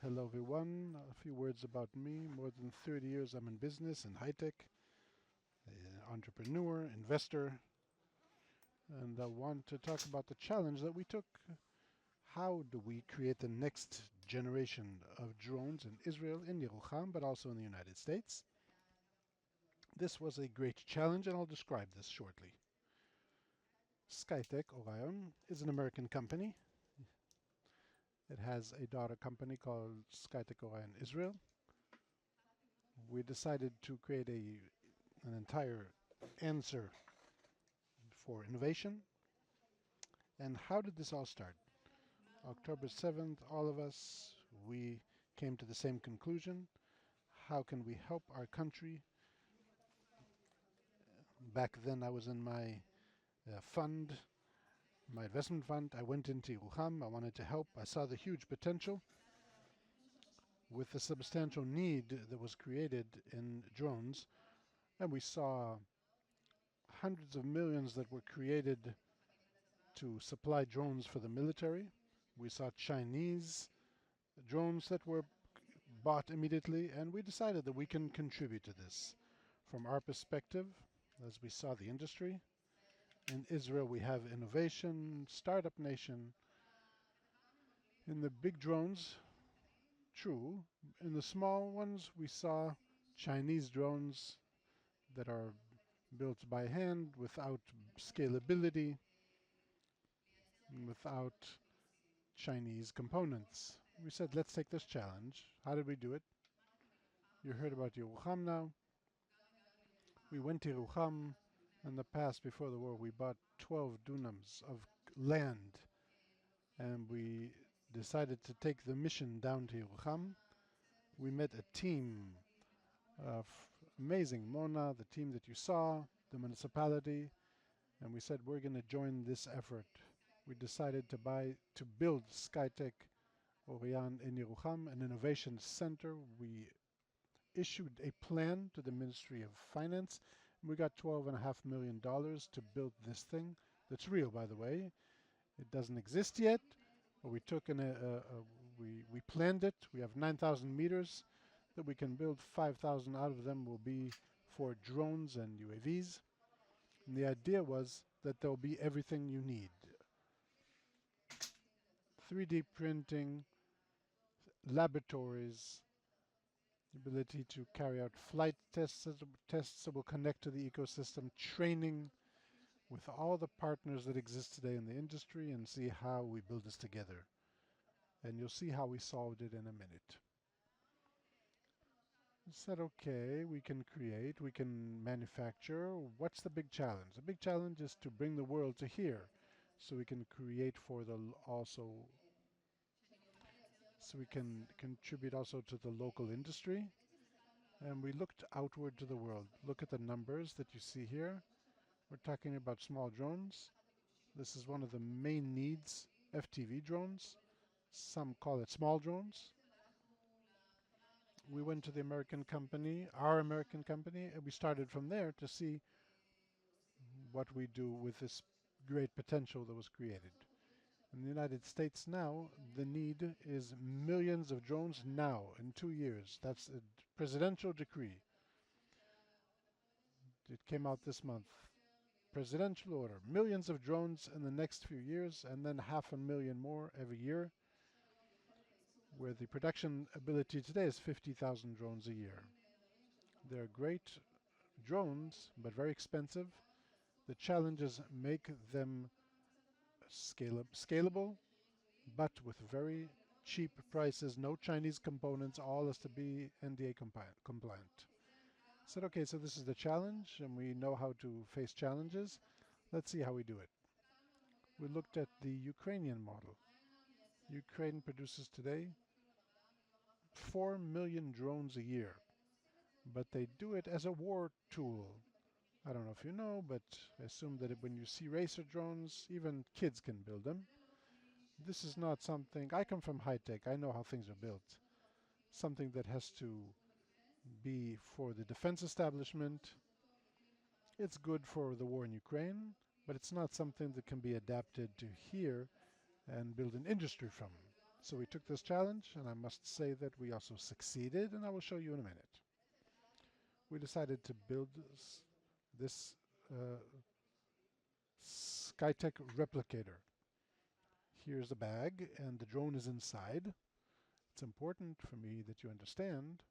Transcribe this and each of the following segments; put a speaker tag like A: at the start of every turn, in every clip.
A: Hello everyone. A few words about me. More than 30 years I'm in business in high tech, entrepreneur, investor, and I want to talk about the challenge that we took. How do we create the next generation of drones in Israel, in Yerucham, but also in the United States? This was a great challenge, and I'll describe this shortly. SkyTech Orion is an American company. It has a daughter company called SkyTech Orion Israel. We decided to create an entire answer for innovation. And how did this all start? October 7th, all of us, we came to the same conclusion. How can we help our country? Back then I was in my fund, my investment fund. I went into Yerucham. I wanted to help. I saw the huge potential with the substantial need that was created in drones. And we saw hundreds of millions that were created to supply drones for the military. We saw Chinese drones that were bought immediately, and we decided that we can contribute to this. From our perspective, as we saw the industry, in Israel we have innovation, startup nation. In the big drones, true. In the small ones, we saw Chinese drones that are built by hand without scalability, without Chinese components. We said, let's take this challenge. How did we do it? You heard about Yerucham now. We went to Yerucham in the past, before the war. We bought 12 dunams of land, and we decided to take the mission down to Yerucham. We met a team of amazing Mona, the team that you saw, the municipality, and we said we're going to join this effort. We decided to build SkyTech Orion in Yerucham, an innovation center. We issued a plan to the Ministry of Finance, and we got $12.5 million to build this thing. That's real, by the way. It doesn't exist yet, but we took we planned it. We have 9,000 meters that we can build. 5,000 out of them will be for drones and UAVs. And the idea was that there'll be everything you need. 3D printing, laboratories, the ability to carry out flight tests that will connect to the ecosystem, training with all the partners that exist today in the industry, and see how we build this together. And you'll see how we solved it in a minute. We said, okay, we can create, we can manufacture. What's the big challenge? The big challenge is to bring the world to here, so we can create for so we can contribute also to the local industry. And we looked outward to the world. Look at the numbers that you see here. We're talking about small drones. This is one of the main needs, FTV drones. Some call it small drones. We went to the American company, our American company, and we started from there to see what we do with this great potential that was created. In the United States now, the need is millions of drones now in 2 years. That's a presidential decree. It came out this month. Presidential order. Millions of drones in the next few years, and then 500,000 more every year, where the production ability today is 50,000 drones a year. They're great drones, but very expensive. The challenge is make them scalable, but with very cheap prices, no Chinese components, all has to be NDA compliant. I said, okay, so this is the challenge, and we know how to face challenges. Let's see how we do it. We looked at the Ukrainian model. Ukraine produces today 4 million drones a year, but they do it as a war tool. I don't know if you know, but I assume that when you see racer drones, even kids can build them. This is not something, I come from high tech, I know how things are built. Something that has to be for the defense establishment. It's good for the war in Ukraine, but it's not something that can be adapted to here and build an industry from. So we took this challenge, and I must say that we also succeeded, and I will show you in a minute. We decided to build this SkyTech replicator. Here's the bag, and the drone is inside. It's important for me that you understand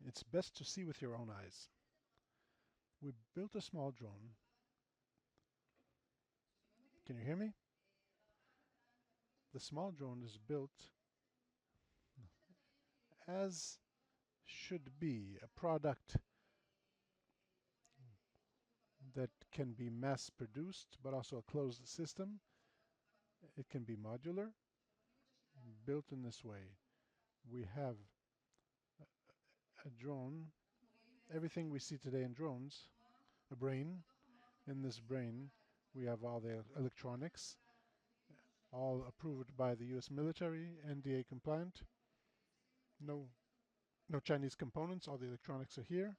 A: it's best to see with your own eyes. We built a small drone. Can you hear me? The small drone is built as should be a product that can be mass produced, but also a closed system. It can be modular, built in this way. We have a drone, everything we see today in drones, a brain. In this brain, we have all the electronics, all approved by the US military, NDA compliant. No Chinese components, all the electronics are here.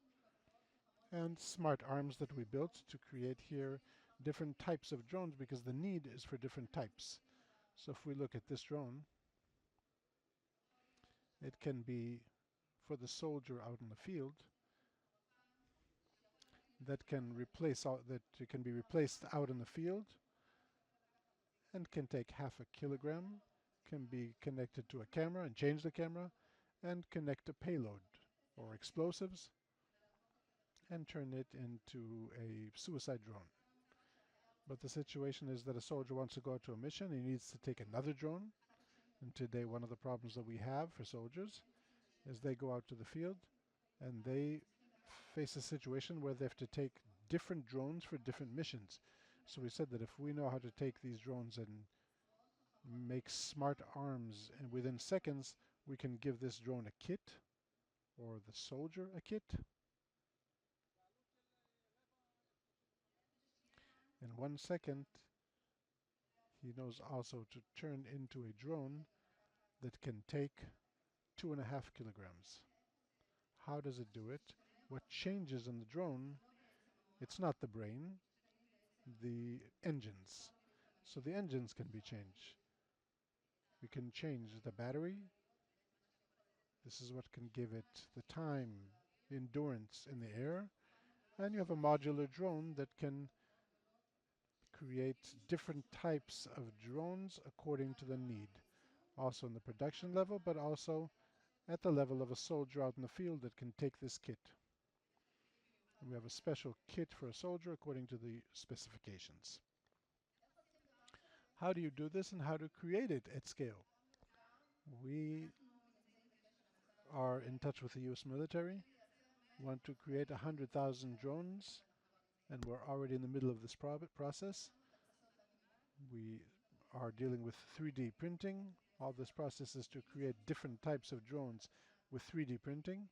A: And smart arms that we built to create here different types of drones because the need is for different types. So if we look at this drone, it can be for the soldier out in the field that can be replaced out in the field and can take half a kilogram, can be connected to a camera and change the camera and connect a payload or explosives and turn it into a suicide drone. But the situation is that a soldier wants to go out to a mission, he needs to take another drone. And today one of the problems that we have for soldiers is they go out to the field and they face a situation where they have to take different drones for different missions. So we said that if we know how to take these drones and make smart arms, and within seconds we can give this drone a kit, or the soldier a kit. In 1 second, he knows also to turn into a drone that can take 2.5 kilograms. How does it do it? What changes in the drone? It's not the brain, the engines. So the engines can be changed. We can change the battery. This is what can give it the time, the endurance in the air. And you have a modular drone that can create different types of drones according to the need. Also in the production level, but also at the level of a soldier out in the field that can take this kit. And we have a special kit for a soldier according to the specifications. How do you do this and how to create it at scale? We are in touch with the US military, want to create 100,000 drones, and we're already in the middle of this process. We are dealing with 3D printing. All this process is to create different types of drones with 3D printing.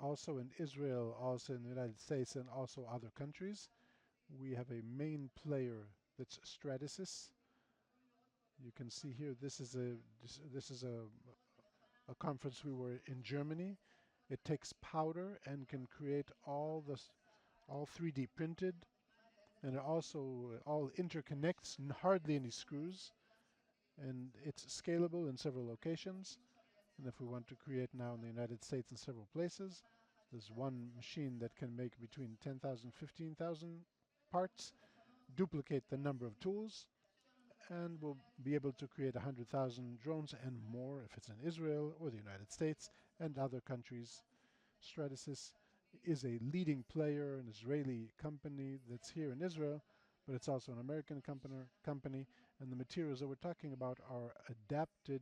A: Also in Israel, also in the United States, and also other countries. We have a main player that's Stratasys. You can see here, this is a conference we were in Germany. It takes powder and can create all 3D printed, and it also all interconnects, hardly any screws, and it's scalable in several locations. And if we want to create now in the United States in several places, there's one machine that can make between 10,000, 15,000 parts, duplicate the number of tools, and we'll be able to create 100,000 drones and more if it's in Israel or the United States and other countries. Stratasys is a leading player, an Israeli company that's here in Israel, but it's also an American company, and the materials that we're talking about are adapted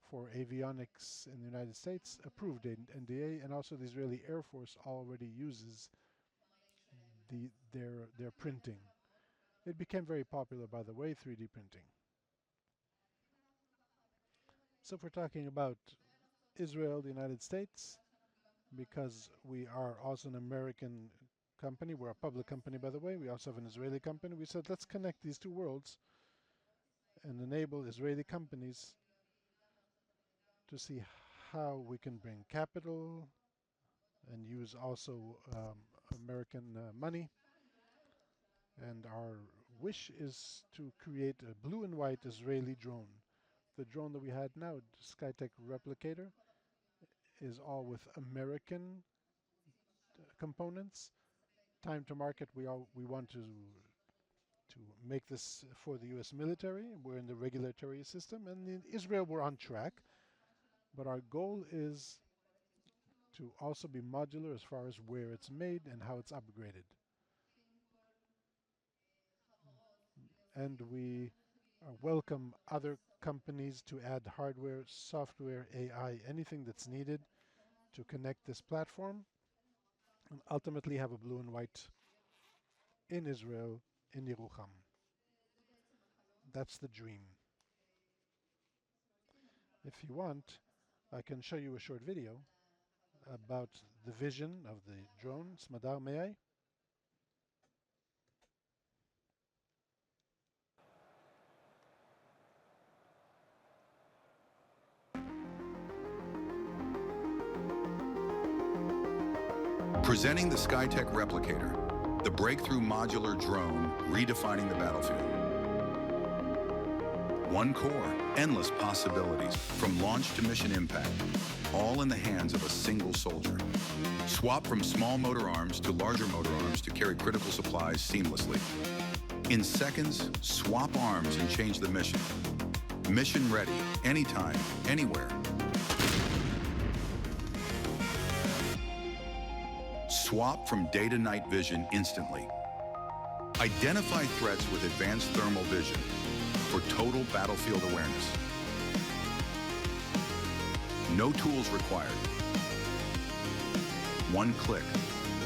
A: for avionics in the United States, approved NDA, and also the Israeli Air Force already uses their printing. It became very popular, by the way, 3D printing. So if we're talking about Israel, the United States, because we are also an American company, we're a public company, by the way, we also have an Israeli company, we said let's connect these two worlds and enable Israeli companies to see how we can bring capital and use also American money. And our wish is to create a blue and white Israeli drone. The drone that we had now, SkyTech Replicator, is all with American components. Time to market, we want to make this for the US military. We're in the regulatory system, and in Israel we're on track. But our goal is to also be modular as far as where it's made and how it's upgraded. And we welcome other companies to add hardware, software, AI, anything that's needed to connect this platform and ultimately have a blue and white in Israel, in Yerucham. That's the dream. If you want, I can show you a short video about the vision of the drone. Smadar, may I?
B: Presenting the SkyTech Replicator, the breakthrough modular drone redefining the battlefield. One core, endless possibilities, from launch to mission impact, all in the hands of a single soldier. Swap from small motor arms to larger motor arms to carry critical supplies seamlessly. In seconds, swap arms and change the mission. Mission ready, anytime, anywhere. Swap from day to night vision instantly. Identify threats with advanced thermal vision for total battlefield awareness. No tools required. One click,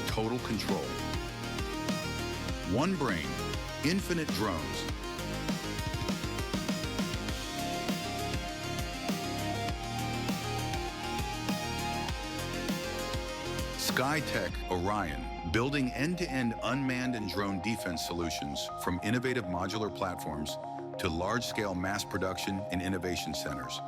B: total control. One brain, infinite drones. SkyTech Orion, building end-to-end unmanned and drone defense solutions from innovative modular platforms to large-scale mass production and innovation centers.